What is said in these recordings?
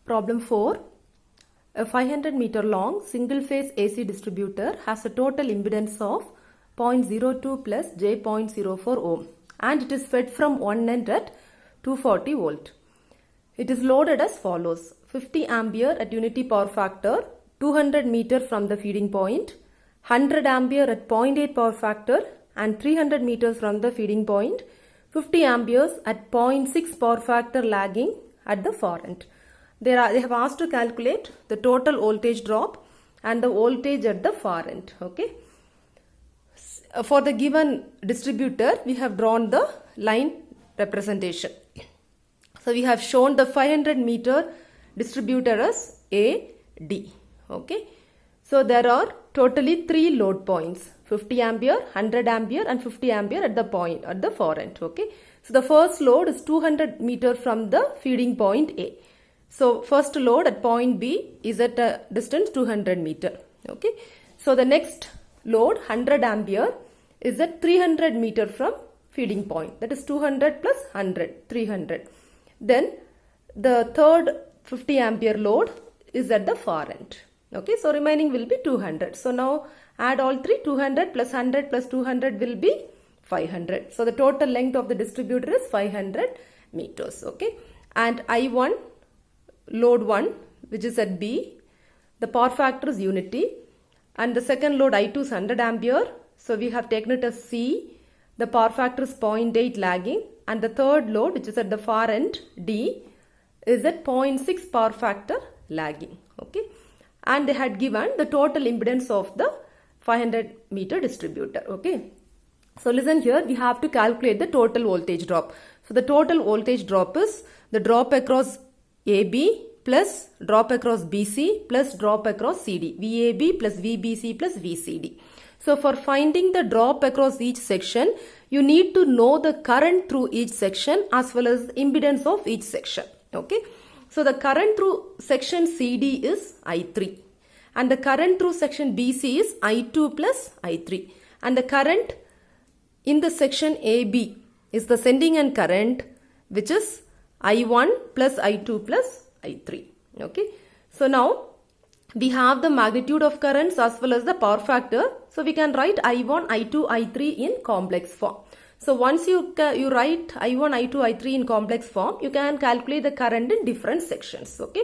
Problem 4. A 500 meter long single phase AC distributor has a total impedance of 0.02 plus j0.04 ohm and it is fed from one end at 240 volt. It is loaded as follows: 50 ampere at unity power factor, 200 meter from the feeding point, 100 ampere at 0.8 power factor and 300 meters from the feeding point, 50 amperes at 0.6 power factor lagging at the far end. They have asked to calculate the total voltage drop and the voltage at the far end. Okay. For the given distributor, we have drawn the line representation. So we have shown the 500 meter distributor as A, D. Okay. So there are totally 3 load points: 50 ampere, 100 ampere and 50 ampere at the point at the far end. Okay. So the first load is 200 meter from the feeding point A. So first load at point B is at a distance 200 meter. Okay. So the next load 100 ampere is at 300 meter from feeding point. That is 200 plus 100, 300. Then the third 50 ampere load is at the far end. Okay. So remaining will be 200. So now add all three. 200 plus 100 plus 200 will be 500. So the total length of the distributor is 500 meters. Okay. And I1 load 1, which is at B, the power factor is unity, and the second load I2 is 100 ampere. So we have taken it as C. The power factor is 0.8 lagging, and the third load, which is at the far end, D, is at 0.6 power factor lagging. Okay. And they had given the total impedance of the 500 meter distributor. Okay. So listen here, we have to calculate the total voltage drop. So the total voltage drop is the drop across AB plus drop across BC plus drop across CD. VAB plus VBC plus VCD. So for finding the drop across each section, you need to know the current through each section as well as impedance of each section. Okay. So the current through section CD is I3 and the current through section BC is I2 plus I3, and the current in the section AB is the sending end current, which is I1 plus I2 plus I3. Okay. So now we have the magnitude of currents as well as the power factor. So we can write I1, I2, I3 in complex form. So once you write I1, I2, I3 in complex form, you can calculate the current in different sections. Okay.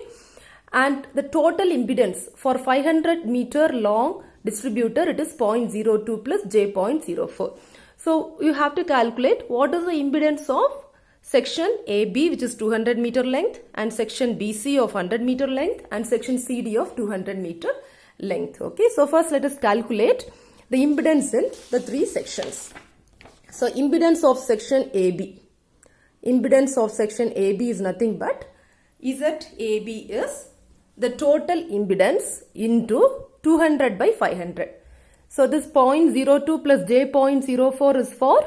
And the total impedance for 500 meter long distributor, it is 0.02 plus j0.04. So you have to calculate what is the impedance of section AB, which is 200 meter length, and section BC of 100 meter length, and section CD of 200 meter length. Okay. So first let us calculate the impedance in the 3 sections. So impedance of section AB. Impedance of section AB is nothing but ZAB is the total impedance into 200 by 500. So this 0.02 plus j0.04 is for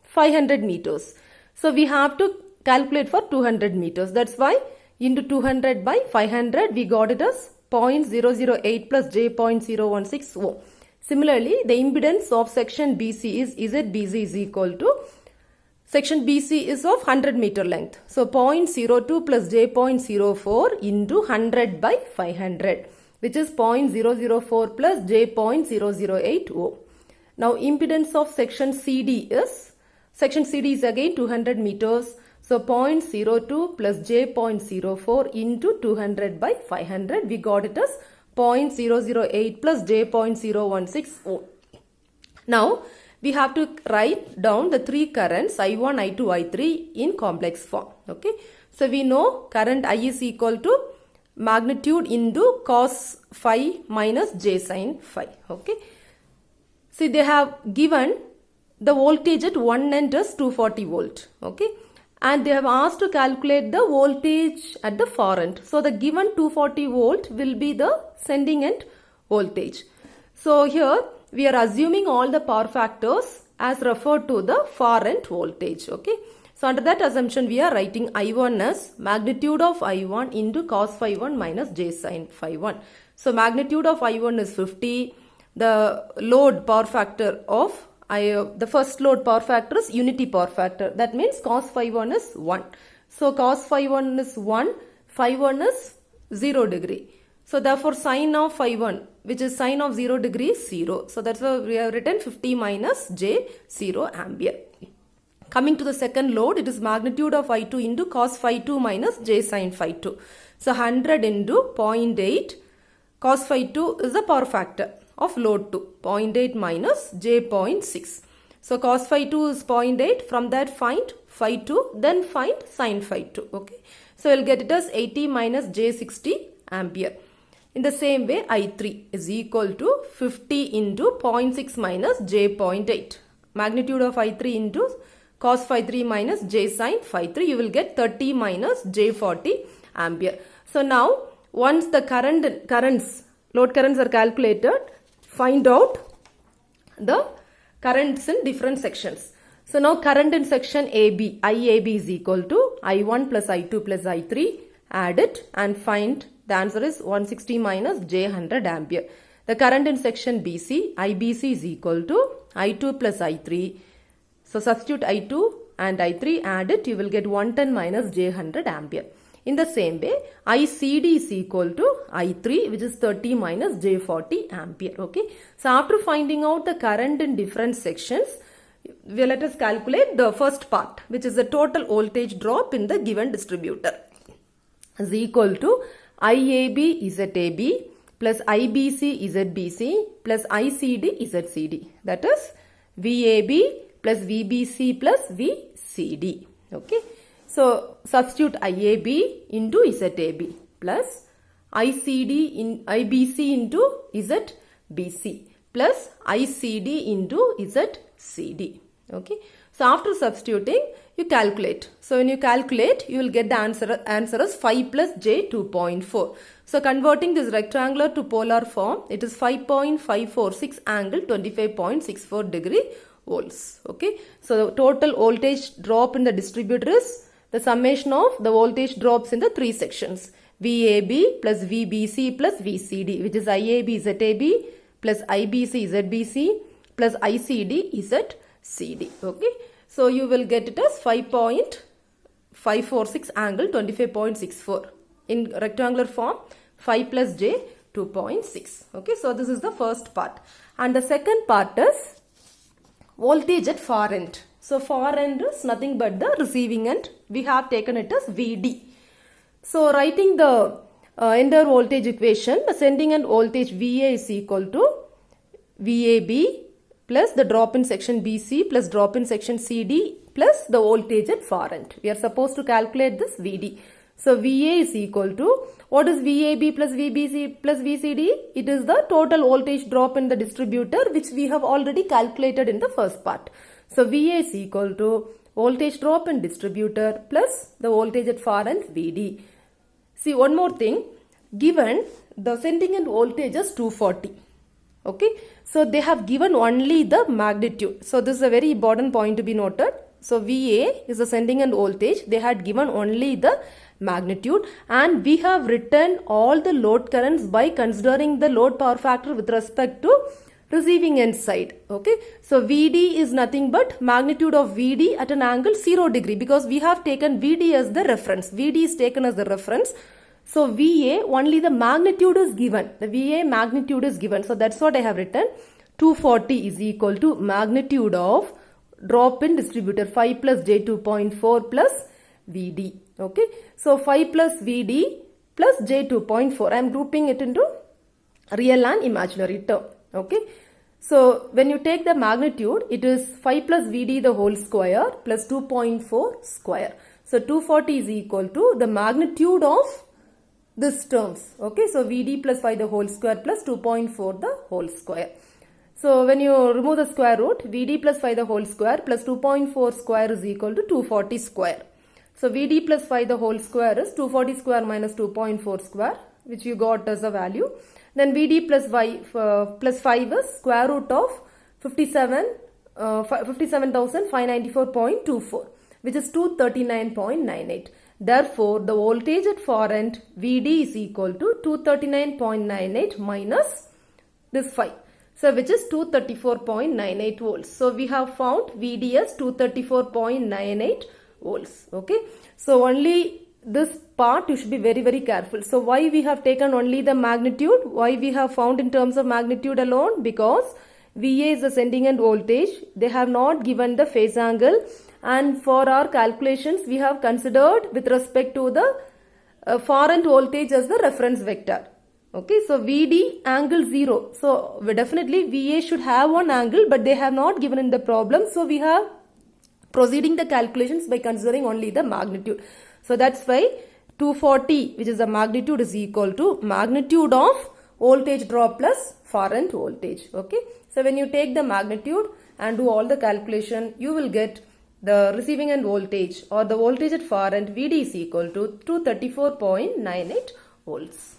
500 meters. So we have to calculate for 200 meters. That's why into 200 by 500 we got it as 0.008 plus j0.016 ohm. Similarly, the impedance of section BC is ZBC is equal to section BC is of 100 meter length. So 0.02 plus j0.04 into 100 by 500, which is 0.004 plus j0.008 ohm. Now impedance of section CD is again 200 meters. So 0.02 plus j0.04 into 200 by 500. We got it as 0.008 plus j0.016 ohm. Now we have to write down the 3 currents I1, I2, I3 in complex form. Okay. So we know current I is equal to magnitude into cos phi minus j sin phi. Okay. See, they have given the voltage at one end is 240 volt. Okay. And they have asked to calculate the voltage at the far end. So the given 240 volt will be the sending end voltage. So here we are assuming all the power factors as referred to the far end voltage. Okay. So under that assumption we are writing I1 as magnitude of I1 into cos phi 1 minus j sin phi 1. So magnitude of I1 is 50. The load power factor of the first load power factor is unity power factor. That means cos phi 1 is 1. So cos phi 1 is 1, phi 1 is 0 degree. So therefore sine of phi 1, which is sine of 0 degree, is 0. So that's why we have written 50 minus j 0 ampere. Coming to the second load, it is magnitude of phi 2 into cos phi 2 minus j sin phi 2. So 100 into 0.8, cos phi 2 is the power factor of load 2, 0.8 minus j 0.6. So cos phi 2 is 0.8, from that find phi 2, then find sin phi 2. Okay. So we'll get it as 80 minus j 60 ampere. In the same way, I3 is equal to 50 into 0.6 minus j 0.8. Magnitude of I3 into cos phi 3 minus j sin phi 3, you will get 30 minus j 40 ampere. So now, once the load currents are calculated, find out the currents in different sections. So now current in section AB, IAB is equal to I1 plus I2 plus I3. Add it and find the answer is 160 minus j 100 ampere. The current in section BC, IBC is equal to I2 plus I3. So substitute I2 and I3, add it, you will get 110 minus j 100 ampere. In the same way, ICD is equal to I3, which is 30 minus j 40 ampere. Okay. So after finding out the current in different sections, let us calculate the first part, which is the total voltage drop in the given distributor, is equal to IAB ZAB plus IBC ZBC plus ICD ZCD. That is VAB plus VBC plus VCD. Okay. So substitute IAB into ZAB plus ICD in IBC into ZBC plus ICD into ZCD. Okay. So after substituting, you calculate. So when you calculate, you will get the answer as 5 plus j 2.4. So converting this rectangular to polar form, it is 5.546 angle 25.64 degree volts. Okay. So the total voltage drop in the distributor is the summation of the voltage drops in the three sections, VAB plus VBC plus VCD, which is IAB ZAB plus IBC ZBC plus ICD ZCD. Okay. So you will get it as 5.546 angle 25.64 in rectangular form, 5 plus j 2.6. Okay. So this is the first part. And the second part is voltage at far end. So far end is nothing but the receiving end. We have taken it as VD. So writing the entire voltage equation, the sending end voltage VA is equal to VAB plus the drop in section BC plus drop in section CD plus the voltage at far end. We are supposed to calculate this VD. So VA is equal to, what is VAB plus VBC plus VCD? It is the total voltage drop in the distributor, which we have already calculated in the first part. So VA is equal to voltage drop in distributor plus the voltage at far end VD. See, one more thing, given the sending end voltage is 240. Okay, so they have given only the magnitude. So this is a very important point to be noted. So VA is the sending end voltage. They had given only the magnitude, and we have written all the load currents by considering the load power factor with respect to receiving end side. Okay, so VD is nothing but magnitude of VD at an angle 0 degree, because we have taken VD as the reference. VD is taken as the reference. So VA, only the magnitude is given. The VA magnitude is given. So that's what I have written. 240 is equal to magnitude of drop in distributor 5 plus j 2.4 plus VD. Okay. So 5 plus VD plus j 2.4. I am grouping it into real and imaginary term. Okay. So when you take the magnitude, it is 5 plus VD the whole square plus 2.4 square. So 240 is equal to the magnitude of this terms. Okay. So VD plus 5 the whole square plus 2.4 the whole square. So when you remove the square root, VD plus 5 the whole square plus 2.4 square is equal to 240 square. So VD plus 5 the whole square is 240 square minus 2.4 square, which you got as a value. Then VD plus 5 is square root of 57,594.24, which is 239.98. Therefore, the voltage at far end VD is equal to 239.98 minus this 5. So, which is 234.98 volts. So, we have found VD as 234.98 volts. Okay. So, only this part you should be very careful. So why we have taken only the magnitude? Why we have found in terms of magnitude alone? Because VA is the sending end voltage. They have not given the phase angle, and for our calculations we have considered with respect to the far end voltage as the reference vector. Okay, so VD angle 0. So definitely VA should have one angle, but they have not given in the problem. So we have proceeding the calculations by considering only the magnitude. So that's why 240, which is the magnitude, is equal to magnitude of voltage drop plus far end voltage. Okay, so when you take the magnitude and do all the calculation, you will get the receiving end voltage or the voltage at far end VD is equal to 234.98 volts.